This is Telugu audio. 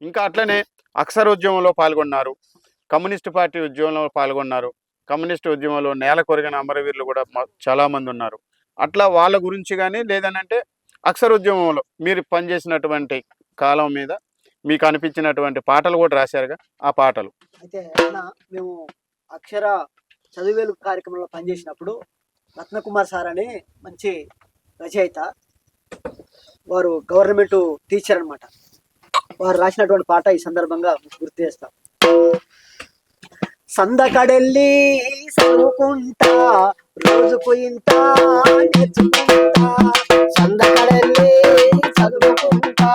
ఇంకా అట్లనే అక్షరోద్యమంలో పాల్గొన్నారు, కమ్యూనిస్ట్ పార్టీ ఉద్యమంలో పాల్గొన్నారు, కమ్యూనిస్ట్ ఉద్యమంలో నేల కొరిగిన అమరవీరులు కూడా చాలామంది ఉన్నారు. అట్లా వాళ్ళ గురించి కానీ లేదనంటే అక్షరోద్యమంలో మీరు పనిచేసినటువంటి కాలం మీద మీకు అనిపించినటువంటి పాటలు కూడా రాశారుగా, ఆ పాటలు. అయితే అన్న మేము అక్షర చదువేలు కార్యక్రమంలో పనిచేసినప్పుడు రత్నకుమార్ సార్ అని మంచి రచయిత, వారు గవర్నమెంట్ టీచర్ అనమాట. వారు రాసినటువంటి పాట ఈ సందర్భంగా గుర్తు చేస్తాం. సందకడెళ్ళి చదువుకుంటా రోజుకు ఇంత నేర్చుకుంటా, సందకడెళ్ళి చదువుకుంటా